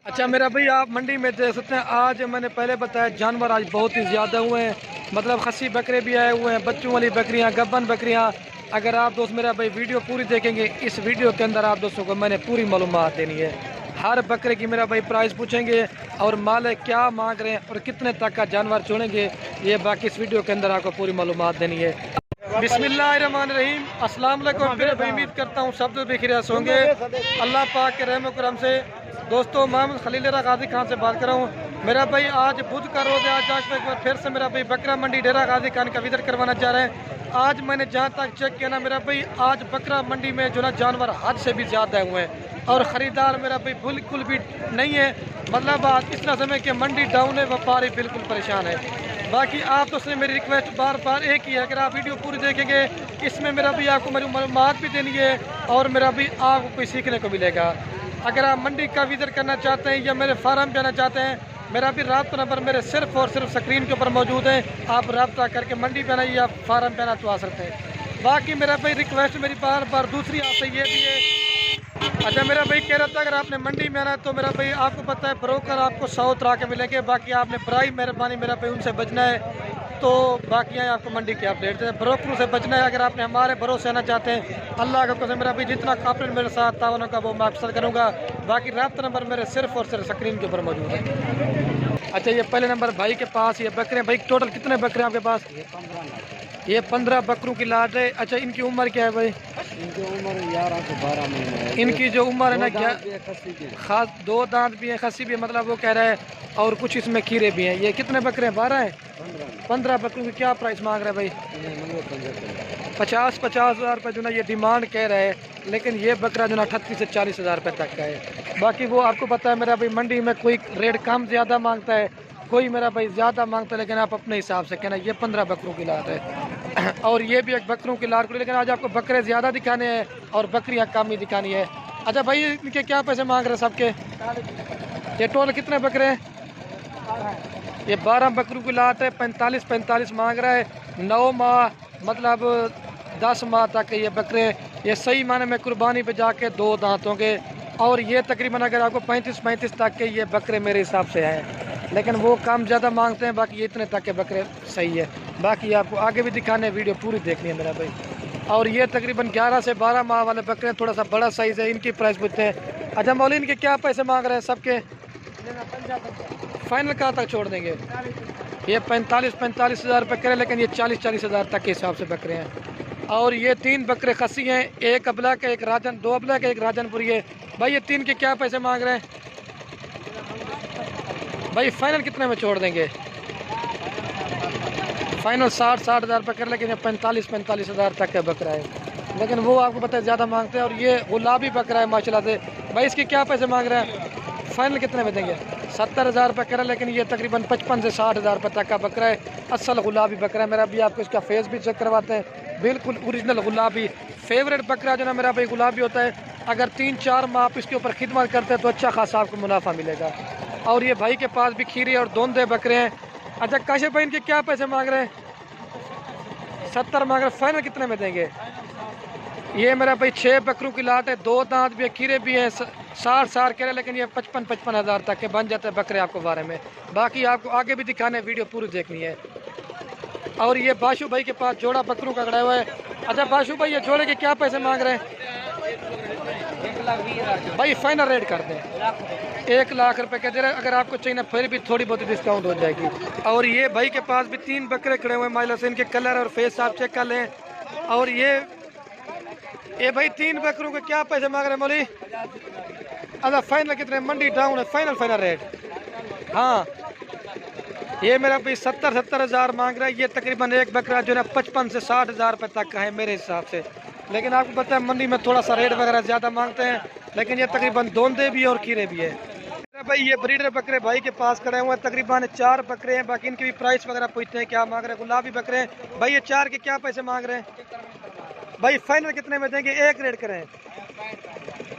अच्छा मेरा भाई, आप मंडी में देख सकते हैं, आज मैंने पहले बताया जानवर आज बहुत ही ज़्यादा हुए हैं। मतलब खस्सी बकरे भी आए हुए हैं, बच्चों वाली बकरियां, गब्बन बकरियां। अगर आप दोस्त मेरा भाई वीडियो पूरी देखेंगे, इस वीडियो के अंदर आप दोस्तों को मैंने पूरी मालूमात देनी है। हर बकरे की मेरा भाई प्राइस पूछेंगे और मालिक क्या मांग रहे हैं और कितने तक का जानवर छोड़ेंगे, ये बाकी इस वीडियो के अंदर आपको पूरी मालूमात देनी है। बिस्मिल्लाहिर्रहमानिर्रहीम, अस्सलाम वालेकुम। फिर भाई उम्मीद करता हूँ सब लोग खैरियत होंगे अल्लाह पाक के रहम करम से। दोस्तों मोहम्मद खलील गाजी खान से बात कर रहा हूँ। मेरा भाई आज बुध का रोज़ है। आज एक बार फिर से मेरा भाई बकरा मंडी डेरा गाजी खान का विजिट करवाना चाह रहे हैं। आज मैंने जहाँ तक चेक किया ना मेरा भाई, आज बकरा मंडी में जो ना जानवर हद से भी ज़्यादा हुए हैं और ख़रीदार मेरा भाई बिल्कुल भी नहीं है। मतलब आज इतना समय कि मंडी डाउन है, व्यापारी बिल्कुल परेशान है। बाकी आप तो उसने मेरी रिक्वेस्ट बार बार एक ही है, अगर आप वीडियो पूरी देखेंगे इसमें मेरा भी आपको मेरी मालूमात भी देनी है और मेरा भी आपको कोई सीखने को मिलेगा। अगर आप मंडी का विजिट करना चाहते हैं या मेरे फार्म पे आना चाहते हैं, मेरा भी रब्ता नंबर मेरे सिर्फ और सिर्फ स्क्रीन के ऊपर मौजूद है। आप रब्ता करके मंडी पे आना या फार्म पे आना तो आ सकते हैं। बाकी मेरा भाई रिक्वेस्ट मेरी बार बार दूसरी आपसे ये भी है। अच्छा मेरा भाई कह रहा था, अगर आपने मंडी में आना है तो मेरा भाई आपको पता है ब्रोकर आपको 100 तरह के मिलेंगे। बाकी आपने बराई मेहरबानी मेरा भाई उनसे बचना है। तो बाकी है आपको मंडी के अपडेट है, ब्रोकरों से बचना है। अगर आपने हमारे भरोसे आना चाहते हैं, अल्लाह का कसम मेरा भी जितना आपने मेरे साथ तावन होगा वो मैं अक्सर करूँगा। बाकी रब्ता नंबर मेरे सिर्फ और सिर्फ स्क्रीन के ऊपर मौजूद है। अच्छा ये पहले नंबर भाई के पास ये बकरे, भाई टोटल कितने बकरे हैं आपके पास? ये 15 बकरों की लाट है। अच्छा इनकी उम्र क्या है भाई? इनकी उम्र 11 से 12 महीने है। इनकी जो उम्र है ना क्या खास, 2 दांत भी है, खस्सी भी है, मतलब वो कह रहा है, और कुछ इसमें खीरे भी हैं। ये कितने बकरे हैं? 12 है। 15 बकरों की क्या प्राइस मांग रहे हैं भाई? 50 हज़ार रुपये जो ना ये डिमांड कह रहा है, लेकिन ये बकरा जो ना 38 से 40 हज़ार रुपये तक का है। बाकी वो आपको पता है मेरा भाई, मंडी में कोई रेट कम ज़्यादा मांगता है, कोई मेरा भाई ज़्यादा मांगता है, लेकिन आप अपने हिसाब से कहना। ये 15 बकरों की लाट है और ये भी एक बकरों की लाट, लेकिन आज आपको बकरे ज़्यादा दिखाने हैं और बकरियाँ कम ही दिखानी है। अच्छा भाई इनके क्या पैसे मांग रहे हैं सबके? ये टोटल कितने बकरे हैं? ये 12 बकरों की लाट है। 45 मांग रहा है। 9 माह मतलब 10 माह तक ये बकरे, ये सही माने में कुर्बानी पे जाके 2 दांतों के, और ये तकरीबन अगर आपको 35 तक के ये बकरे मेरे हिसाब से हैं, लेकिन वो कम ज़्यादा मांगते हैं। बाकी ये इतने तक के बकरे सही है। बाकी आपको आगे भी दिखाने, वीडियो पूरी देखनी है मेरा भाई। और ये तकरीबन 11 से 12 माह वाले बकरे, थोड़ा सा बड़ा साइज़ है, इनकी प्राइस पूछते हैं। अच्छा मौली इनके क्या पैसे मांग रहे हैं सबके? फाइनल कहाँ तक छोड़ देंगे? ये 45 हज़ार रुपये करें, लेकिन ये 40 हज़ार तक के हिसाब से बकरे हैं। और ये 3 बकरे खस्सी हैं, एक अबला के, एक राजन, 2 अबला के, एक राजनपुरी है। भाई ये 3 के क्या पैसे मांग रहे हैं भाई? फाइनल कितने में छोड़ देंगे? फाइनल 60 हज़ार रुपये कर, लेकिन ये 45 हज़ार तक का बकरा है, लेकिन वो आपको पता है ज़्यादा मांगते हैं। और ये गुलाबी बकरा है माशाल्लाह से। भाई इसके क्या पैसे मांग रहे हैं? फाइनल कितने में देंगे? 70 हज़ार रुपये करें, लेकिन ये तकरीबन 55 से 60 हज़ार रुपये तक का बकरा है। असल गुलाबी बकरा है मेरा भी। आपको इसका फेस भी चेक करवाते हैं, बिल्कुल ओरिजिनल गुलाबी। फेवरेट बकरा जो ना मेरा भाई गुलाबी होता है। अगर 3-4 माह आप इसके ऊपर खिदमत करते हैं तो अच्छा खासा आपको मुनाफा मिलेगा। और ये भाई के पास भी खीरे और दोंदे बकरे हैं। अच्छा काशिफ भाई इनके क्या पैसे मांग रहे हैं? 70 मांग रहे हैं। फाइनल कितने में देंगे? ये मेरा भाई 6 बकरों की लाट है, 2 दांत भी है, खीरे भी हैं, 60 कह रहे, लेकिन ये 55 हज़ार तक के बन जाते हैं बकरे आपको बारे में। बाकी आपको आगे भी दिखाने, वीडियो पूरी देखनी है। और ये बाशु भाई के पास जोड़ा बकरों का खड़ा हुआ है। अच्छा बाशु भाई ये जोड़े के क्या पैसे मांग रहे हैं? भाई फाइनल रेट कर दें, 1 लाख रुपए के दे रहे। अगर आपको चाहिए ना फिर भी थोड़ी बहुत डिस्काउंट हो जाएगी। और ये भाई के पास भी 3 बकरे खड़े हुए हैं माइला से, इनके कलर और फेस आप चेक कर लें। और ये भाई 3 बकरों के क्या पैसे मांग रहे हैं मौली? अच्छा फाइनल कितने? मंडी डाउन है, फाइनल रेट। हाँ ये मेरा भाई 70 हज़ार मांग रहा है। ये तकरीबन एक बकरा जो है 55 से 60 हज़ार रुपये तक का है मेरे हिसाब से, लेकिन आपको पता है मंडी में थोड़ा सा रेट वगैरह ज़्यादा मांगते हैं, लेकिन ये तकरीबन दोंदे भी और खीरे भी है। भाई ये ब्रीडर बकरे भाई के पास खड़े हुए हैं, तकरीबन 4 बकरे हैं। बाकी इनकी भी प्राइस वगैरह पूछते हैं क्या मांग रहे हैं। गुलाबी बकरे हैं भाई, ये 4 के क्या पैसे मांग रहे हैं भाई? फाइनल कितने में देंगे? एक रेट करें।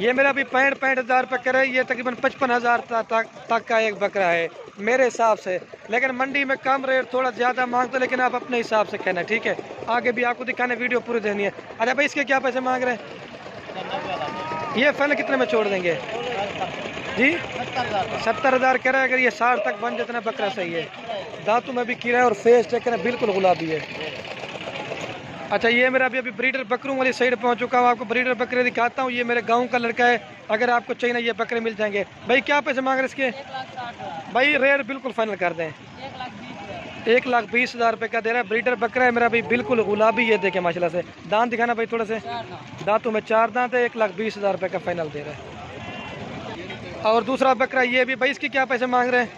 ये मेरा भी 65 हज़ार रुपये करे। ये तकरीबन 55 हज़ार तक का एक बकरा है मेरे हिसाब से, लेकिन मंडी में कम रेट थोड़ा ज़्यादा मांगते, लेकिन आप अपने हिसाब से कहना, ठीक है? आगे भी आपको दिखाने, वीडियो पूरी देनी है। अरे भाई इसके क्या पैसे मांग रहे हैं? ये फाइनल कितने में छोड़ देंगे? जी 70,000 कह रहा है। अगर ये 60 तक बन जितना बकरा सही है। दांतों में भी कीड़ा है और फेस चेक करें बिल्कुल गुलाबी है। अच्छा ये मेरा अभी ब्रीडर बकरों वाली साइड पहुंच चुका हूँ। आपको ब्रीडर बकरे दिखाता हूँ। ये मेरे गांव का लड़का है। अगर आपको चाहिए ना ये बकरे मिल जाएंगे। भाई क्या पैसे मांग रहे इसके? भाई रेट बिल्कुल फाइनल कर दें। 1,20,000 रुपये का दे रहा है। ब्रीडर बकरा है मेरा भाई बिल्कुल गुलाबी। ये देखे माशाल्लाह से। दांत दिखाना भाई थोड़े से। दांतों में 4 दांत है। 1,20,000 रुपये का फाइनल दे रहा है। और दूसरा बकरा ये भी भाई इसके क्या पैसे मांग रहे हैं?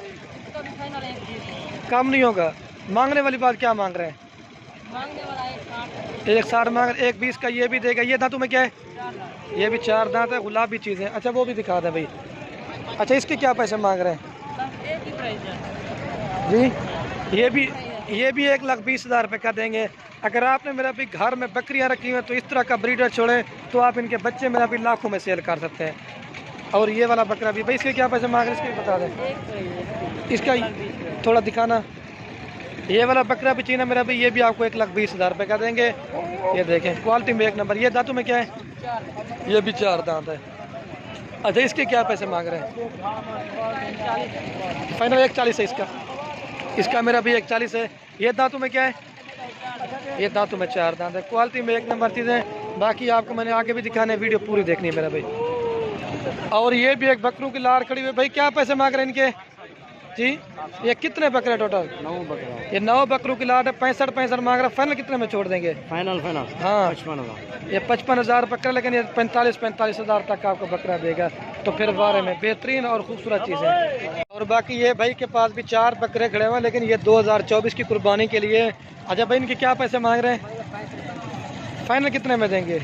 कम नहीं होगा। मांगने वाली बात क्या मांग रहे हैं? 1,60 मांग रहे। 1,20 का ये भी देगा। ये दांतों में क्या है? ये भी 4 दांत है। गुलाबी चीज़ है। अच्छा वो भी दिखा दें भाई। अच्छा इसके क्या पैसे मांग रहे हैं जी? ये भी 1,20,000 रुपये का देंगे। अगर आपने मेरा भी घर में बकरियां रखी हैं तो इस तरह का ब्रीडर छोड़े तो आप इनके बच्चे मेरा भी लाखों में सेल कर सकते हैं। और ये वाला बकरा भी भाई इसके क्या पैसे मांग रहे हैं? इसके बता दें। इसका थोड़ा दिखाना। ये वाला बकरा भी चीना मेरा भी ये भी आपको 1,20,000 रुपये का देंगे। ये देखें क्वालिटी में 1 नंबर। ये दांतों में क्या है? ये भी 4 दांत है। अच्छा इसके क्या पैसे मांग रहे हैं? फाइनल 1,40 है इसका। इसका मेरा भी 1,40 है। ये दांतों में क्या है? ये दांतों में 4 दांत है। क्वालिटी में 1 नंबर चीज़ है। बाकी आपको मैंने आगे भी दिखाने वीडियो पूरी देखनी है मेरा भाई। और ये भी एक बकरों की लाड़ खड़ी हुई। भाई क्या पैसे मांग रहे हैं इनके जी? ये कितने बकरे टोटल? 9 बकरा। ये 9 बकरों की लाट है। 65 मांग रहा। फाइनल कितने में छोड़ देंगे? फाइनल हाँ 55,000। ये 55,000 बकरा। लेकिन ये 45,000 तक आपको बकरा देगा। तो फिर बारे में बेहतरीन और खूबसूरत चीज़ है। और बाकी ये भाई के पास भी 4 बकरे खड़े हुए लेकिन ये 2024 की कुर्बानी के लिए। अच्छा भाई इनके क्या पैसे मांग रहे हैं? फाइनल कितने में देंगे?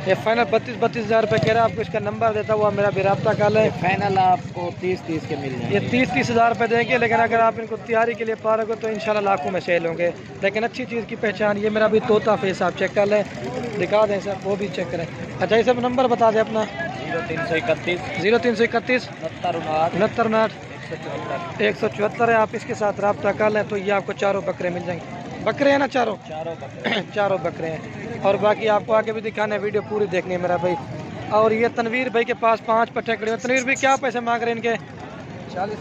ये फाइनल 32,000 रुपये कह रहा है। आपको इसका नंबर देता हुआ मेरा भी रब्ता कर लें। फाइनल आपको 30 के मिल जाएंगे। ये 30,000 रुपये देंगे। लेकिन अगर आप इनको तैयारी के लिए पा रहे हो तो इंशाल्लाह लाखों में सेल होंगे। लेकिन अच्छी चीज़ की पहचान। ये मेरा भी तोता फेस आप चेक कर लें। दिखा दें सर वो भी चेक करें। अच्छा ये सब नंबर बता दें अपना। 0331 0331 69 174 है। आप इसके साथ रब्ता कर लें तो ये आपको चारों बकरे मिल जाएंगे। बकरे हैं ना चारों? चारों बकरे हैं। और बाकी आपको आगे भी दिखाना है। वीडियो पूरी देखनी है मेरा भाई। और ये तनवीर भाई के पास 5 पट्टे खड़े हुए। तनवीर भाई क्या पैसे मांग रहे हैं इनके? 40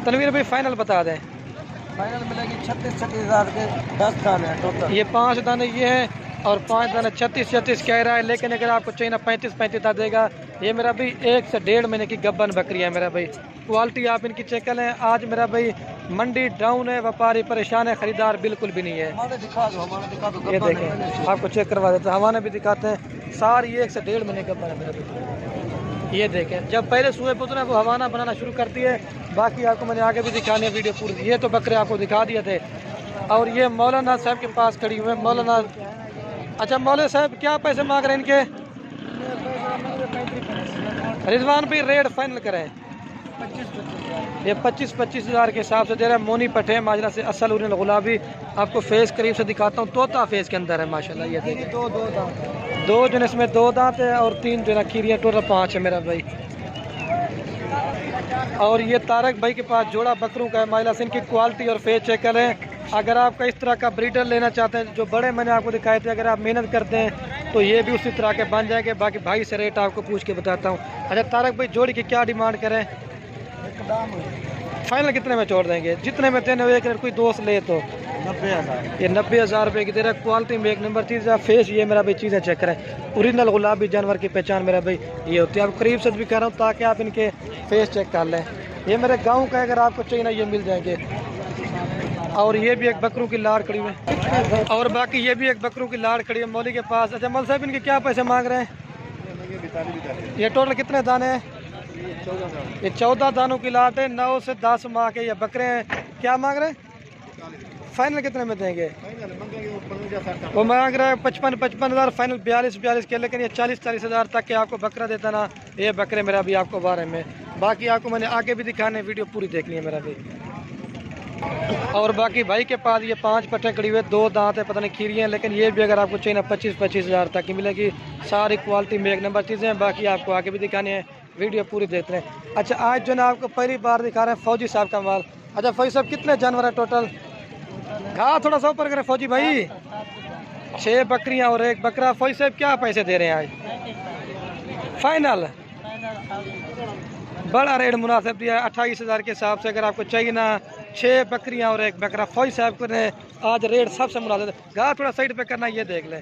तनवीर भाई फाइनल बता दें। फाइनल मिलेगी 36,000 के 10 दाने हैं टोटल। ये 5 दाने ये हैं और 5 दाने 36 कह रहा है। लेकिन अगर आपको चाहिए ना 35 देगा। ये मेरा भाई 1 से 1.5 महीने की गब्बन बकरी है मेरा भाई। क्वालिटी आप इनकी चेक कर लें। आज मेरा भाई मंडी डाउन है। व्यापारी परेशान है। खरीदार बिल्कुल भी नहीं है। दिखा दो ये देखें आपको चेक करवा देते हैं। हवाने भी दिखाते हैं। सारी 1 से 1.5 महीने गब्बन है मेरा भाई। ये देखें जब पहले सुबह पे उतना वो हवाना बनाना शुरू करती है। बाकी आपको मैंने आगे भी दिखाने है वीडियो पूरी। ये तो बकरे आपको दिखा दिए थे। और ये मौलाना साहब के पास खड़ी हुए मौलाना। अच्छा मौलाना साहब क्या पैसे मांग रहे हैं इनके? रिजवान भाई रेट फाइनल करें। ये 25,000 के हिसाब से दे रहा है। मोनी पटे माजरा से असल उन्हें गुलाबी। आपको फेस करीब से दिखाता हूँ। तोता फेस के अंदर है माशाल्लाह। ये देखिए 2 जो इसमें 2 दांत है और 3 जो खीरियाँ टोटल 5 है मेरा भाई। और ये तारक भाई के पास जोड़ा बकरों का है माइला से। इनकी क्वालिटी और फेस चेक करें। अगर आपका इस तरह का ब्रीडर लेना चाहते हैं जो बड़े मैंने आपको दिखाए थे। अगर आप मेहनत करते हैं तो ये भी उसी तरह के बन जाएंगे। बाकी भाई से रेट आपको पूछ के बताता हूँ। अच्छा तारक भाई जोड़ी की क्या डिमांड करें? फाइनल कितने में छोड़ देंगे? जितने में देने हुए कोई दोस्त ले तो 90,000। ये 90,000 रुपये की दे रहा है। क्वालिटी में 1 नंबर चीज़ है। फेस ये मेरा भाई चीज़ें चेक करें। ओरिजिनल गुलाबी जानवर की पहचान मेरा भाई ये होती है। आप करीब से भी कह रहा हूँ ताकि आप इनके फेस चेक कर लें। ये मेरे गाँव का अगर आपको चाहिए ना ये मिल जाएंगे। और ये भी एक बकरों की लाड़ खड़ी हुई है। और बाकी ये भी एक बकरों की लाड़ खड़ी है मौली के पास। अच्छा मौल साहब इनके क्या पैसे मांग रहे हैं? ये टोटल कितने दाने हैं? ये 14 दानों की लाट है। 9 से 10 माह के ये बकरे हैं। क्या मांग रहे हैं? फाइनल कितने में देंगे? वो मांग रहा है 55,000। फाइनल 42 के। लेकिन ये 40,000 तक के आपको बकरा देता ना ये बकरे मेरा भी आपको बारे में। बाकी आपको मैंने आगे भी दिखाने वीडियो पूरी देखनी है मेरा भी। और बाकी भाई के पास ये 5 पट्टे खड़ी हुए। 2 दांत है पता नहीं खीरी हैं। लेकिन ये भी अगर आपको चाहिए ना 25,000 तक की मिलेगी। सारी क्वालिटी में 1 नंबर चीज़ें हैं। बाकी आपको आगे भी दिखाने हैं वीडियो पूरी देखते हैं। अच्छा आज जो ना आपको पहली बार दिखा रहे हैं फौजी साहब का माल। अच्छा फौजी साहब कितने जानवर है टोटल? घा थोड़ा सा ऊपर करें फौजी भाई। 6 बकरियां और 1 बकरा। फौजी साहब क्या पैसे दे रहे हैं आज? फाइनल बड़ा रेट मुनासिब दिया है 28,000 के हिसाब से। अगर आपको चाहिए ना 6 बकरियां और 1 बकरा, फौज साहब को ने आज रेट सबसे मुनासिब। गा थोड़ा साइड पे करना, ये देख लें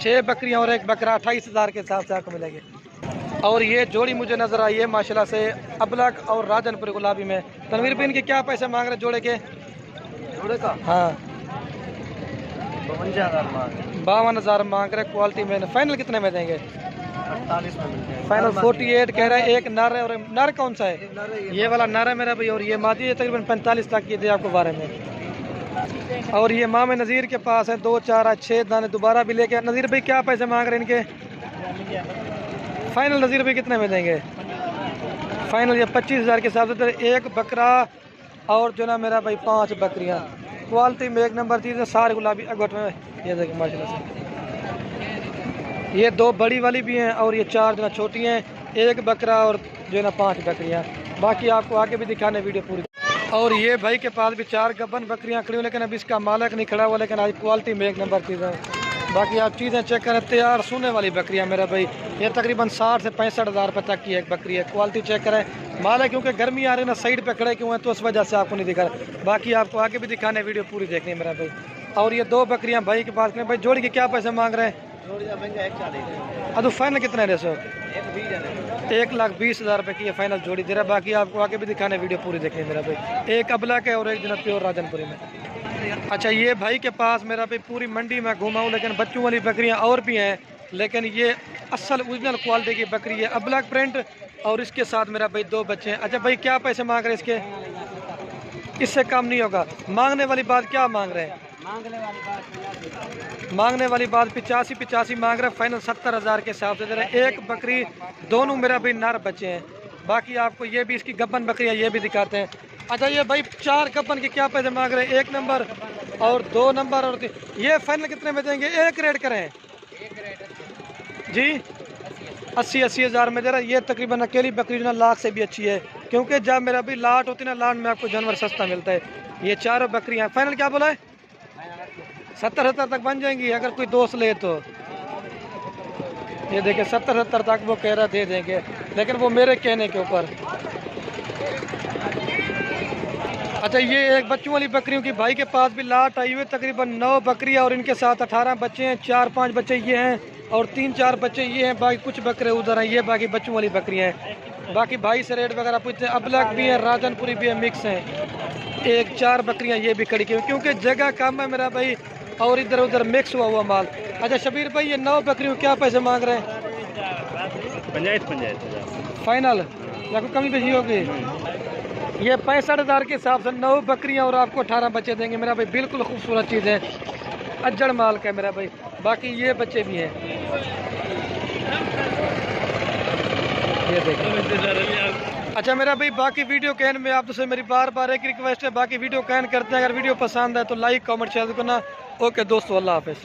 6 बकरियां और 1 बकरा 28,000 के हिसाब से आपको मिलेगी। और ये जोड़ी मुझे नज़र आई है माशाल्लाह से अबलक और राजनपुरी गुलाबी में। तनवीर भाई इनके क्या पैसे मांग रहे जोड़े के? जोड़े का हाँ 52,000 मांग रहे क्वालिटी में। फाइनल कितने में देंगे? 48 में मिलते हैं। फाइनल 48 कह रहे हैं। एक नर है, और नर कौन सा है? ये वाला नर है मेरा भाई, और ये मादी है तकरीबन 45 लाख की दे आपको 12 में। और ये माम नज़ीर के पास है 2 4 6 दाने दोबारा भी लेके। नज़ीर भाई क्या पैसे मांग रहे हैं इनके? फाइनल नज़ीर भाई कितने में देंगे? फाइनल ये 25,000 के हिसाब से। 1 बकरा और जो ना मेरा भाई 5 बकरियाँ क्वालिटी में 1 नंबर चीज़ है। सारे गुलाबी अगट में ये देखिए माशाल्लाह से। ये 2 बड़ी वाली भी हैं और ये 4 जो ना छोटी हैं। 1 बकरा और जो है ना 5 बकरियाँ। बाकी आपको आगे भी दिखाने वीडियो पूरी। और ये भाई के पास भी 4 गब्बन बकरियाँ खड़ी हुई, लेकिन अभी इसका मालिक नहीं खड़ा हुआ, लेकिन आज क्वालिटी में 1 नंबर चीज़ है। बाकी आप चीज़ें चेक करें, तैयार सोने वाली बकरियाँ मेरा भाई। ये तकरीबन 60 से 65,000 रुपये तक की एक बकरी है। क्वालिटी चेक करें। मालिक क्योंकि गर्मी आ रही है ना, साइड पे खड़े क्यों हैं तो उस वजह से आपको नहीं दिखा रहा। बाकी आपको आगे भी दिखाने वीडियो पूरी देखनी है मेरा भाई। और ये 2 बकरियाँ भाई के पास करें। भाई जोड़ी के क्या पैसे मांग रहे हैं? अब फाइनल कितना है? 1,20,000 रुपये की फाइनल जोड़ी दे रहा है। बाकी आपको आगे भी दिखाने वीडियो पूरी देखनी है मेरा भाई। 1 अबला के और 1 दिन प्योर राजनपुरी में। अच्छा ये भाई के पास मेरा भाई पूरी मंडी में घूमा हूँ, लेकिन बच्चों वाली बकरियाँ और भी हैं, लेकिन ये असल ओरिजिनल क्वालिटी की बकरी है। अबलक प्रिंट और इसके साथ मेरा भाई 2 बच्चे हैं। अच्छा भाई क्या पैसे मांग रहे हैं इसके? इससे कम नहीं होगा। मांगने वाली बात क्या मांग रहे हैं? मांगने वाली बात 85 मांग रहे हैं। फाइनल 70,000 के हिसाब से दे रहे हैं। 1 बकरी, दोनों मेरा भाई नर बच्चे हैं। बाकी आपको ये भी इसकी गब्बन बकरियाँ ये भी दिखाते हैं। अच्छा ये भाई 4 गब्बन के क्या पैसे मांग रहे हैं? 1 नंबर और 2 नंबर और 3। ये फाइनल कितने में देंगे? 1 रेट करें जी? 80,000 में दे रहा है। ये तकरीबन अकेली बकरी जो ना लाख से भी अच्छी है, क्योंकि जब मेरा भी लाट होती है ना, लाट में आपको जानवर सस्ता मिलता है। ये 4 बकरियाँ फाइनल क्या बोला है? 70,000 तक बन जाएंगी अगर कोई दोस्त ले तो। ये देखिए 70,000 तक वो कह रहा दे देंगे, लेकिन वो मेरे कहने के ऊपर। अच्छा ये 1 बच्चों वाली बकरियों की भाई के पास भी लाट आई हुई तकरीबन 9 बकरियां और इनके साथ 18 बच्चे हैं। 4-5 बच्चे ये हैं और 3-4 बच्चे ये हैं। बाकी कुछ बकरे उधर हैं, ये बाकी बच्चों वाली बकरियां हैं। बाकी भाई से रेट वगैरह पूछते हैं। अबलक भी है, राजनपुरी भी है, मिक्स हैं। 1-4 बकरियां ये भी खड़ी की, क्योंकि जगह कम है मेरा भाई और इधर उधर मिक्स हुआ माल। अच्छा शबीर भाई ये 9 बकरियों क्या पैसे मांग रहे हैं? 50 फाइनल या कोई कमी बेची होगी? ये 65,000 के हिसाब से 9 बकरियां और आपको 18 बच्चे देंगे मेरा भाई। बिल्कुल खूबसूरत चीज़ है, अज्जड़ माल का है मेरा भाई। बाकी ये बच्चे भी हैं, ये देखिए। अच्छा मेरा भाई बाकी वीडियो कैन में आप से मेरी बार बार एक रिक्वेस्ट है, बाकी वीडियो कैन करते हैं। अगर वीडियो पसंद है तो लाइक कमेंट शेयर करना। ओके दोस्तों, अल्लाह हाफिज़।